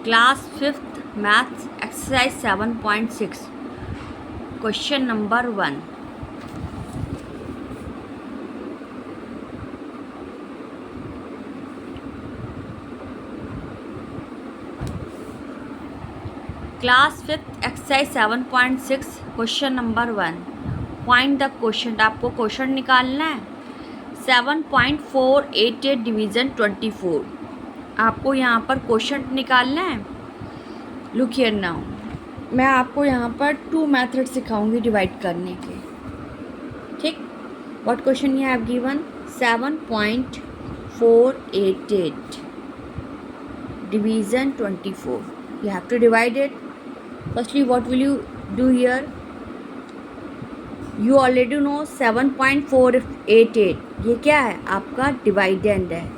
Class 5th maths exercise 7.6 question number 1। Class 5th exercise 7.6 question number 1। Find the question. आपको question निकालना है 7.488 division 24। आपको यहाँ पर क्वेश्चन निकालना है। लुक हियर नाउ, मैं आपको यहाँ पर 2 मेथड सिखाऊंगी डिवाइड करने के। ठीक, what question you have given 7.488 division 24। You have to divide it. Firstly what will you do here, you already know 7.488 ये क्या है, आपका डिवाइडेंड है,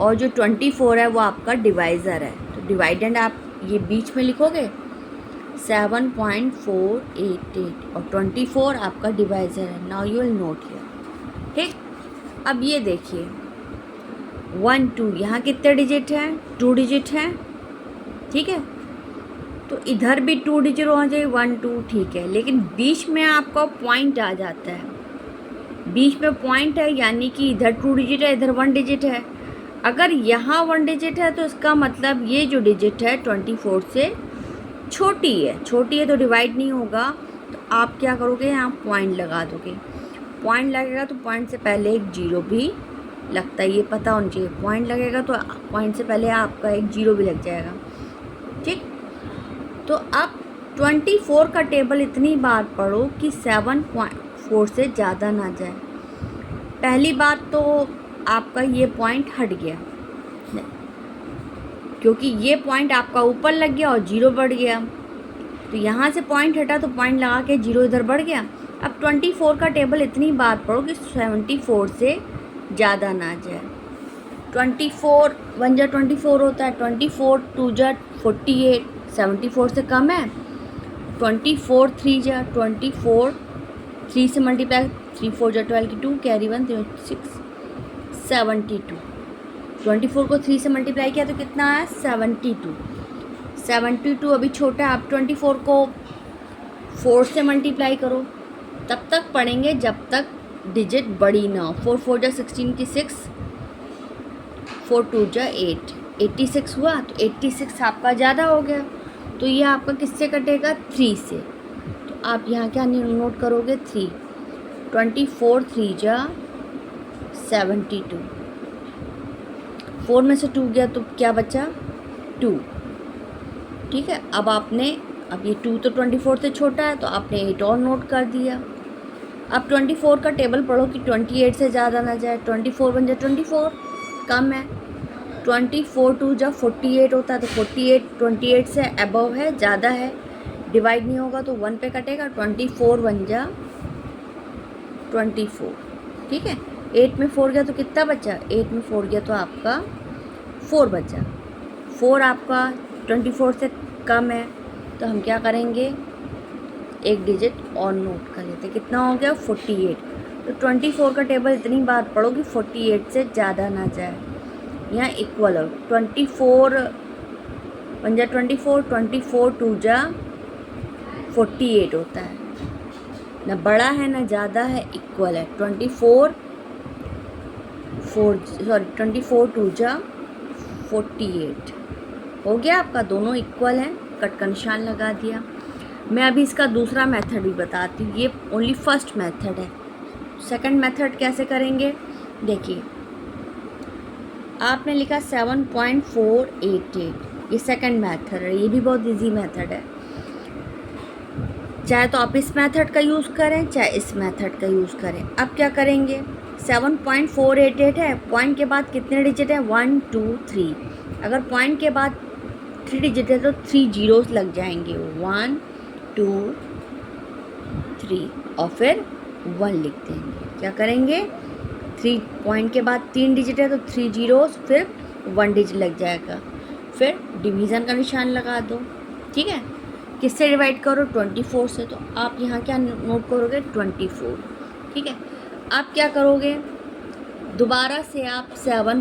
और जो 24 है वो आपका डिवाइज़र है। तो डिवाइडेंड आप ये बीच में लिखोगे 7.488 और 24 आपका डिवाइज़र है। Now you will note here. ठीक, अब ये देखिए 1 2 यहाँ कितने डिजिट हैं, 2 डिजिट हैं। ठीक है, तो इधर भी 2 डिजिट हो जाए 1 2, ठीक है, लेकिन बीच में आपका पॉइंट आ जाता है। बीच में पॉइंट है यानी कि इधर 2 डिजिट है, इधर 1 डिजिट है। अगर यहाँ 1 डिजिट है तो इसका मतलब ये जो डिजिट है 24 से छोटी है। छोटी है तो डिवाइड नहीं होगा। तो आप क्या करोगे, यहाँ पॉइंट लगा दोगे। पॉइंट लगेगा तो पॉइंट से पहले एक जीरो भी लगता है, ये पता होना चाहिए। पॉइंट लगेगा तो पॉइंट से पहले आपका एक जीरो भी लग जाएगा। ठीक, तो अब 24 का टेबल इतनी बार पढ़ो कि 7.4 से ज़्यादा ना जाए। पहली बात तो आपका ये पॉइंट हट गया, क्योंकि ये पॉइंट आपका ऊपर लग गया और जीरो बढ़ गया। तो यहाँ से पॉइंट हटा तो पॉइंट लगा के जीरो इधर बढ़ गया। अब 24 का टेबल इतनी बार पढ़ो कि 74 से ज़्यादा ना जाए। 24 1 जा 24 होता है, 24 2 जा 48, 74 से कम है। 24 3 जा 24, 3 से मल्टीप्लाई 3 4 जा 12 की 2 कैरी 1 6 72। 24 को 3 से मल्टीप्लाई किया तो कितना है 72। 72 अभी छोटा है। आप 24 को 4 से मल्टीप्लाई करो, तब तक पढ़ेंगे जब तक डिजिट बड़ी ना हो। 4 4 जा 16 की 6, 4 2 जा 8, 86 हुआ। तो 86 आपका ज़्यादा हो गया, तो ये आपका किससे कटेगा 3 से। तो आप यहाँ क्या नोट करोगे 3। 24 3 जा 72, 4 में से 2 गया तो क्या बचा 2। ठीक है, अब ये 2 तो 24 से छोटा है तो आपने 8 और नोट कर दिया। अब 24 का टेबल पढ़ो कि 28 से ज़्यादा ना जाए। 24 1 जा 24 कम है। 24 2 जा 48 होता है, तो 48 28 से अबव है, ज़्यादा है, डिवाइड नहीं होगा तो 1 पे कटेगा। 24 1 जा 24। ठीक है, 8 में 4 गया तो कितना बचा, 8 में 4 गया तो आपका 4 बचा। 4 आपका 24 से कम है, तो हम क्या करेंगे एक डिजिट और नोट कर लेते। कितना हो गया 48। तो 24 का टेबल इतनी बार पढ़ो कि 48 से ज़्यादा ना जाए। यहाँ इक्वल हो 24 1 जा 24, 24 2 जा 48 होता है। ना बड़ा है ना ज़्यादा है, इक्वल है। 24 2 जा 48 हो गया आपका, दोनों इक्वल हैं। कट का निशान लगा दिया। मैं अभी इसका दूसरा मेथड भी बताती हूँ, ये ओनली फर्स्ट मेथड है। सेकंड मेथड कैसे करेंगे देखिए, आपने लिखा 7.488, ये सेकंड मेथड है। ये भी बहुत इजी मेथड है। चाहे तो आप इस मेथड का यूज़ करें, चाहे इस मेथड का यूज़ करें। अब क्या करेंगे 7.488 है, पॉइंट के बाद कितने डिजिट है 1 2 3। अगर पॉइंट के बाद 3 डिजिट है तो 3 जीरोस लग जाएंगे, 1 2 3 और फिर 1 लिख देंगे। क्या करेंगे 3 पॉइंट के बाद 3 डिजिट है तो 3 जीरोस, फिर 1 डिजिट लग जाएगा, फिर डिवीज़न का निशान लगा दो। ठीक है, किससे डिवाइड करो 24 से, तो आप यहाँ क्या नोट करोगे 24। ठीक है, आप क्या करोगे दोबारा से आप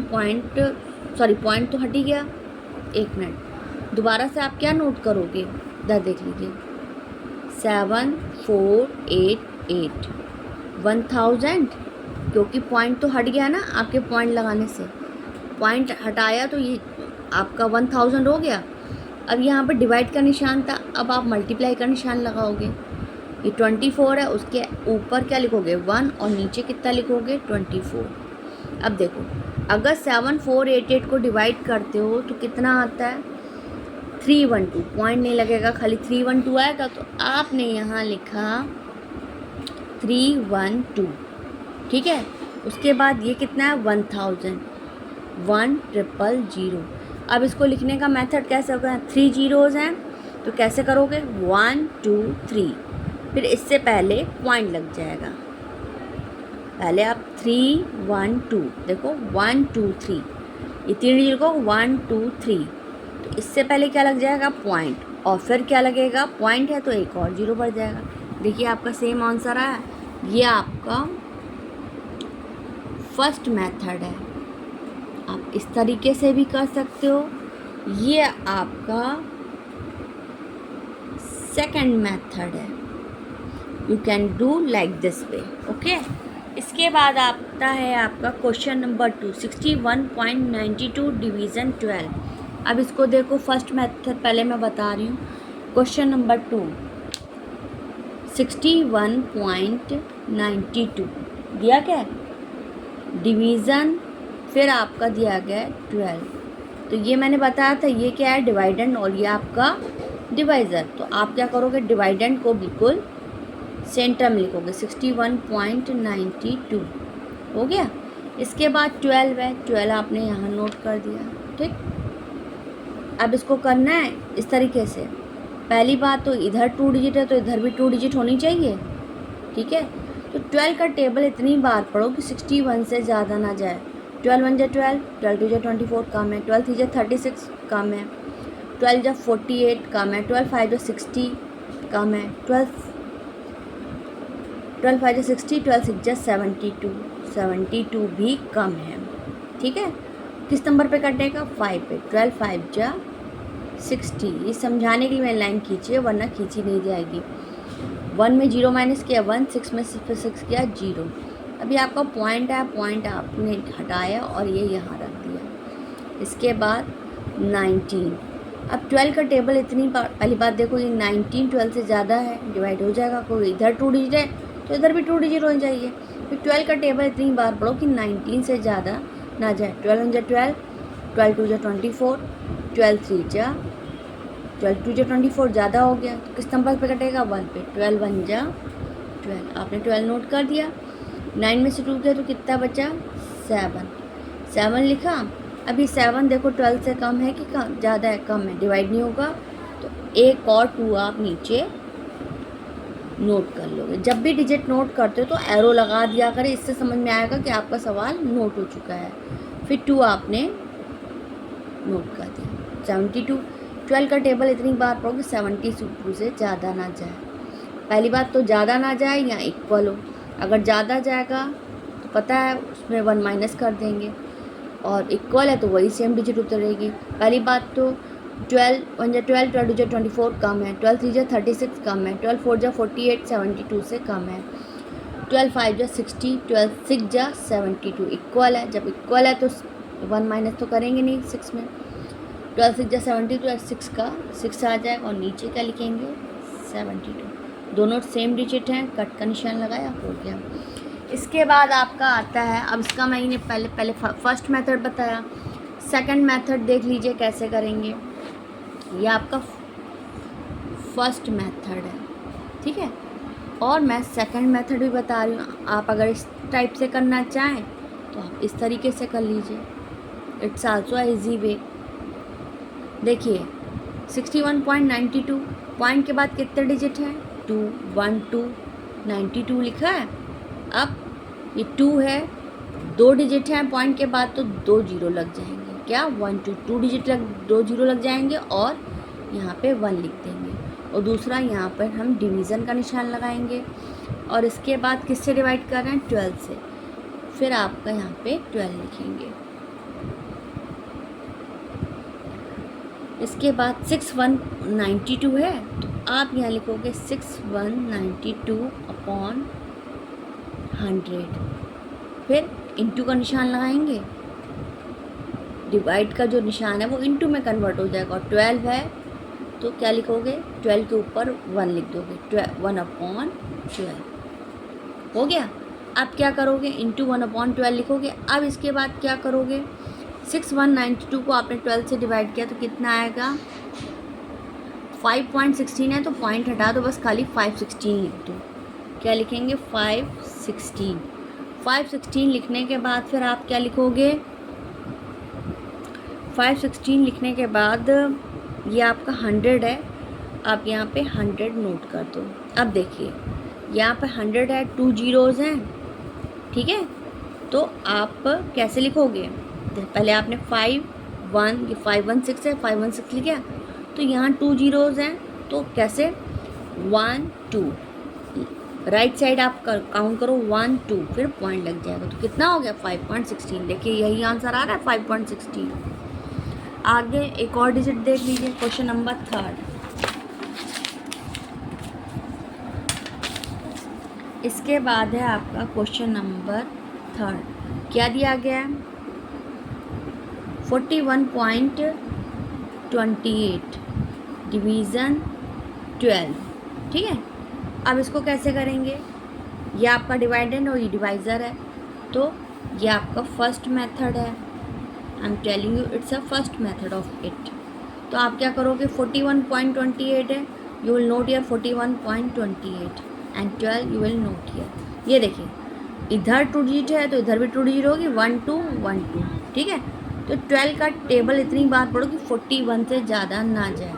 पॉइंट तो हट ही गया, 1 मिनट। दोबारा से आप क्या नोट करोगे, इधर देख लीजिए 7488 1000, क्योंकि पॉइंट तो हट गया ना आपके पॉइंट लगाने से, पॉइंट हटाया तो ये आपका 1000 हो गया। अब यहाँ पर डिवाइड का निशान था, अब आप मल्टीप्लाई का निशान लगाओगे। ये 24 है, उसके ऊपर क्या लिखोगे 1 और नीचे कितना लिखोगे 24। अब देखो अगर 7488 को डिवाइड करते हो तो कितना आता है 312, पॉइंट नहीं लगेगा, खाली 312 आएगा, तो आपने यहाँ लिखा 312, ठीक है। उसके बाद ये कितना है 1000, 1000। अब इसको लिखने का मेथड कैसे होगा, 3 जीरोज़ हैं तो कैसे करोगे 1 2 3, फिर इससे पहले पॉइंट लग जाएगा, पहले आप 3 1 2, देखो 1 2 3, ये 3 जीरो को 1 2 3, तो इससे पहले क्या लग जाएगा पॉइंट, और फिर क्या लगेगा पॉइंट है तो एक और जीरो बढ़ जाएगा। देखिए आपका सेम आंसर आया। ये आपका फर्स्ट मेथड है, आप इस तरीके से भी कर सकते हो। ये आपका सेकंड मेथड है, you can do like this way, okay. इसके बाद आता है आपका क्वेश्चन नंबर 2, 61.92 डिवीज़न 12। अब इसको देखो, फर्स्ट मेथड पहले मैं बता रही हूँ। क्वेश्चन नंबर 2, 61.92 दिया क्या है डिवीज़न, फिर आपका दिया गया है 12। तो ये मैंने बताया था ये क्या है डिवाइडेंड और ये आपका डिवाइज़र। तो आप क्या करोगे डिवाइडेंड को बिल्कुल सेंटर में लिखोगे, 61.92 हो गया। इसके बाद 12 है, 12 आपने यहाँ नोट कर दिया, ठीक। अब इसको करना है इस तरीके से, पहली बात तो इधर 2 डिजिट है तो इधर भी 2 डिजिट होनी चाहिए, ठीक है। तो 12 का टेबल इतनी बार पढ़ो कि 61 से ज़्यादा ना जाए। 12 1 जा 12, 12 2 जा 24 कम है, 12 3 जा 36 कम है, 12 जा 48 कम है, 12 5 जा 60 कम है, 12 5 जा 60, 12 6 जा 72 भी कम है, ठीक है। किस नंबर पे कटेगा 5 पे, 12 5 जा 60। ये समझाने के लिए मैंने लाइन खींची है, वरना खींची नहीं जाएगी। 1 में 0 माइनस किया 1, 6 में 6 किया 0। अभी आपका पॉइंट है, पॉइंट आपने हटाया और ये यहाँ रख दिया। इसके बाद 19। अब 12 का टेबल इतनी बार, पहली बात देखो ये 19 12 से ज़्यादा है, डिवाइड हो जाएगा, कोई इधर 2 डिजिट है तो इधर भी 2 डिजिट हो जाइए। फिर 12 का टेबल इतनी बार पढ़ो कि 19 से ज़्यादा ना जाए। 12 1 जा 12, 12 2 जा 24, 12 3 जा 12 2 जा 24 ज़्यादा हो गया, तो किस नंबर पे कटेगा 1 पे, 12 1 जा 12। आपने 12 नोट कर दिया। 9 में से 2 गया तो कितना बचा 7 लिखा। अभी 7 देखो 12 से कम है कि कम ज़्यादा है, कम है, डिवाइड नहीं होगा, तो एक और 2 आप नीचे नोट कर लोगे। जब भी डिजिट नोट करते हो तो एरो लगा दिया करें, इससे समझ में आएगा कि आपका सवाल नोट हो चुका है। फिर 2 आपने नोट कर दिया। 72, 12 का टेबल इतनी बार पढ़ोगे 72 से ज़्यादा ना जाए। पहली बात तो ज़्यादा ना जाए या इक्वल हो, अगर ज़्यादा जाएगा तो पता है उसमें 1 माइनस कर देंगे, और इक्वल है तो वही सेम डिजिट उतरेगी। पहली बात तो 12 1 जा 12, 12 2 जा 24 कम है, 12 3 जा 36 कम है, 12 4 जा 48 72 से कम है, 12 5 जा 60, 12 6 जा 72 इक्वल है। जब इक्वल है तो 1 माइनस तो करेंगे नहीं 6 में, 12 6 जा 72 तो 6 का 6 आ जाएगा, और नीचे क्या लिखेंगे 72। दोनों सेम डिजिट हैं, कट का निशान लगाया, हो गया। इसके बाद आपका आता है, अब इसका मैंने पहले फर्स्ट मेथड बताया, सेकंड मेथड देख लीजिए कैसे करेंगे। ये आपका फर्स्ट मेथड है, ठीक है, और मैं सेकंड मेथड भी बता रही हूँ। आप अगर इस टाइप से करना चाहें तो आप इस तरीके से कर लीजिए, इट्स आल्सो इजी वे। देखिए 61.92, पॉइंट के बाद कितने डिजिट हैं 2 1 2, 92 लिखा है। अब ये 2 है, 2 डिजिट हैं पॉइंट के बाद तो 2 जीरो लग जाएंगे, क्या 1 2 2 डिजिट 2 जीरो लग जाएंगे, और यहाँ पे 1 लिख देंगे, और दूसरा यहाँ पर हम डिवीज़न का निशान लगाएंगे, और इसके बाद किससे डिवाइड कर रहे हैं 12 से, फिर आपका यहाँ पे 12 लिखेंगे। इसके बाद 6192 है, तो आप यहाँ लिखोगे 6192 अपॉन 100, फिर इंटू का निशान लगाएंगे, डिवाइड का जो निशान है वो इंटू में कन्वर्ट हो जाएगा, और 12 है तो क्या लिखोगे, 12 के ऊपर 1 लिख दोगे, 1 अपॉन 12 हो गया। अब क्या करोगे, इंटू 1 अपॉन 12 लिखोगे। अब इसके बाद क्या करोगे, 6192 को आपने 12 से डिवाइड किया तो कितना आएगा, 5.16 है तो पॉइंट हटा दो, बस खाली 516 लिख दो। क्या लिखेंगे, 516 लिखने के बाद फिर आप क्या लिखोगे, 516 लिखने के बाद ये आपका 100 है, आप यहाँ पे 100 नोट कर दो। अब देखिए यहाँ पे 100 है, 2 जीरोज़ हैं, ठीक है, तो आप कैसे लिखोगे, पहले आपने 5 516 है, 516 लिखा, तो यहाँ 2 जीरोज़ हैं, तो कैसे 1 2, राइट साइड आप काउंट करो 1 2, फिर पॉइंट लग जाएगा, तो कितना हो गया 5.16। देखिए यही आंसर आ रहा है 5.16। आगे एक और डिजिट देख लीजिए, क्वेश्चन नंबर 3। इसके बाद है आपका क्वेश्चन नंबर 3। क्या दिया गया है, 41.28 डिवीज़न 12, ठीक है। अब इसको कैसे करेंगे, ये आपका डिवाइडेंड और ये डिवाइज़र है, तो ये आपका फर्स्ट मेथड है, I am telling you it's a first method of it. तो आप क्या करोगे, 41.28 है, you will note here 41.28 and 12 you will note here. ये देखिए इधर 2 डिजिट है तो इधर भी 2 डिजिट होगी, 1 2 1 2, ठीक है। तो 12 का टेबल इतनी बार पढ़ो कि 41 से ज़्यादा ना जाए।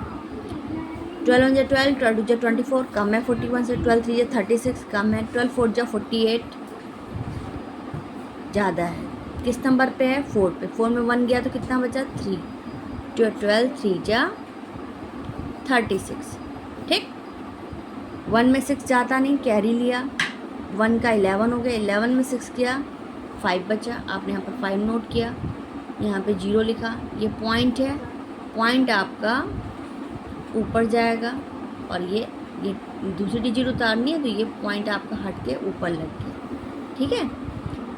12 1 12, 12 2 24 कम है 41 से, 12 3 36 कम है, 12 4 48 ज़्यादा है। किस नंबर पे है, 4 पे, 4 में 1 गया तो कितना बचा 3, 12 3 36, ठीक। 1 में 6 जाता नहीं, कैरी लिया, 1 का 11 हो गया, 11 में 6 किया 5 बचा, आपने यहाँ पर 5 नोट किया, यहाँ पे 0 लिखा, ये पॉइंट है, पॉइंट आपका ऊपर जाएगा, और ये दूसरी डिजिट उतारनी है तो ये पॉइंट आपका हट के ऊपर लग गया, ठीक है।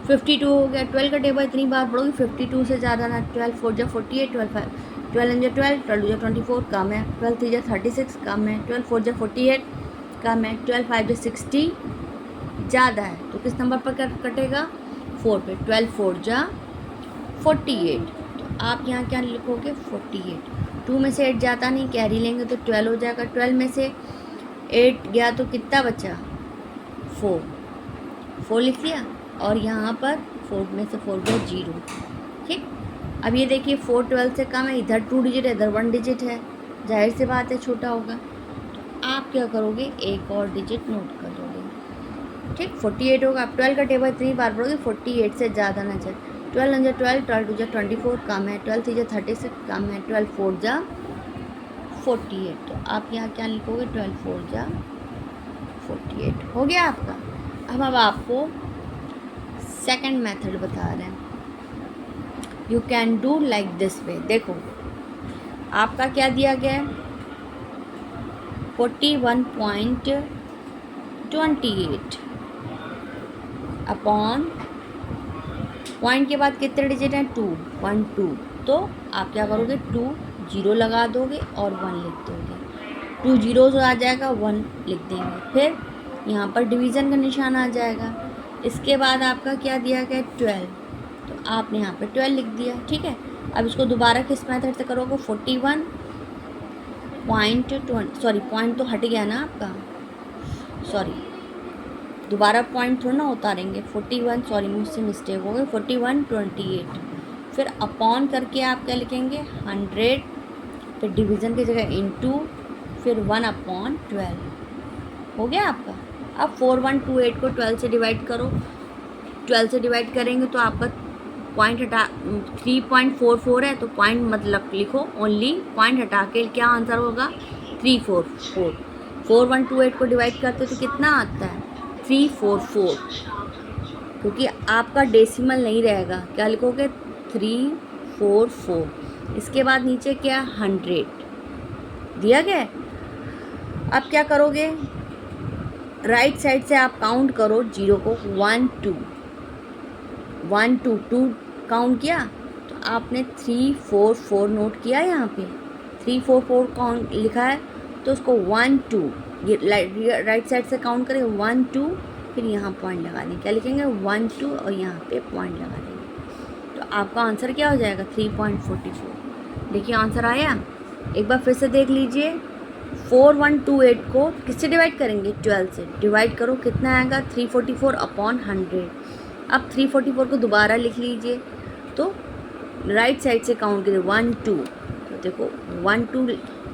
52 हो गया, 12 का टेबल इतनी बार पढ़ोगे 52 से ज़्यादा ना, 12 4 48, 12 5 12 1 12, 12 2 24 कम है, 12 3 36 कम है, 12 4 48 कम है, 12 5 60 ज़्यादा है, तो किस नंबर पर कटेगा, 4 पे, 12 4 48, तो आप यहाँ क्या लिखोगे 48। 2 में से 8 जाता नहीं, कैरी लेंगे तो 12 हो जाएगा, 12 में से 8 गया तो कितना बचा 4 लिख लिया, और यहाँ पर 4 में से 4 गया 0, ठीक। अब ये देखिए 4 12 से कम है, इधर 2 डिजिट है, इधर 1 डिजिट है, जाहिर सी बात है छोटा होगा, तो आप क्या करोगे, एक और डिजिट नोट कर दोगे, ठीक। 48 होगा, अब 12 का टेबल इतनी बार पढ़ोगे 48 से ज़्यादा ना जाए, 12 1 12, 12 2 24 कम है, 12 3 36 कम है, 12 4 48, तो आप यहाँ क्या लिखोगे, 12 4 48 हो गया आपका। अब आपको सेकंड मेथड बता रहे हैं, you can do like this way. देखो आपका क्या दिया गया है, 41.28 अपॉन, पॉइंट के बाद कितने डिजिट हैं 2 1 2, तो आप क्या करोगे 2 0 लगा दोगे और 1 लिख दोगे, 2 जीरोज़ आ जाएगा, 1 लिख देंगे, फिर यहाँ पर डिवीज़न का निशान आ जाएगा। इसके बाद आपका क्या दिया गया 12, तो आपने यहाँ पे 12 लिख दिया, ठीक है। अब इसको दोबारा किस मेथड से करोगे, 41.20, सॉरी पॉइंट तो हट गया ना आपका, सॉरी दोबारा पॉइंट थोड़ा ना उतारेंगे, 41, सॉरी मुझसे मिस्टेक हो गई, 41.28, फिर अपॉन करके आप क्या लिखेंगे 100, फिर डिवीज़न की जगह इनटू, फिर 1 अपॉन 12 हो गया आपका। अब 4128 को 12 से डिवाइड करो, 12 से डिवाइड करेंगे तो आपका पॉइंट हटा 3.44 है, तो पॉइंट मतलब लिखो ओनली, पॉइंट हटा के क्या आंसर होगा 344। 4128 को डिवाइड करते तो कितना आता है 344, क्योंकि आपका डेसिमल नहीं रहेगा, क्या लिखोगे 344, इसके बाद नीचे क्या 100 दिया गया है। अब क्या करोगे, राइट साइड से आप काउंट करो जीरो को, 1 2 1 2 2 काउंट किया तो आपने 3 4 4 नोट किया। यहाँ पे 3 4 4 काउंट लिखा है तो उसको 1 2 ये राइट साइड से काउंट करें 1 2, फिर यहाँ पॉइंट लगा देंगे। क्या लिखेंगे 1 2 और यहाँ पे पॉइंट लगा देंगे। तो आपका आंसर क्या हो जाएगा 3.44। देखिए आंसर आया। एक बार फिर से देख लीजिए। 4128 को किससे डिवाइड करेंगे, 12 से डिवाइड करो, कितना आएगा 344 अपॉन 100। अब 344 को दोबारा लिख लीजिए तो राइट साइड से काउंट करिए 1 2, तो देखो 1 2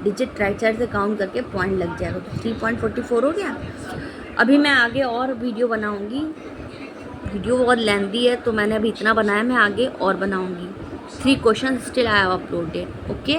डिजिट राइट साइड से काउंट करके पॉइंट लग जाएगा, तो 3.44 हो गया। अभी मैं आगे और वीडियो बनाऊंगी, वीडियो बहुत लेंथी है तो मैंने अभी इतना बनाया, मैं आगे और बनाऊंगी। 3 question still I have uploaded. Okay.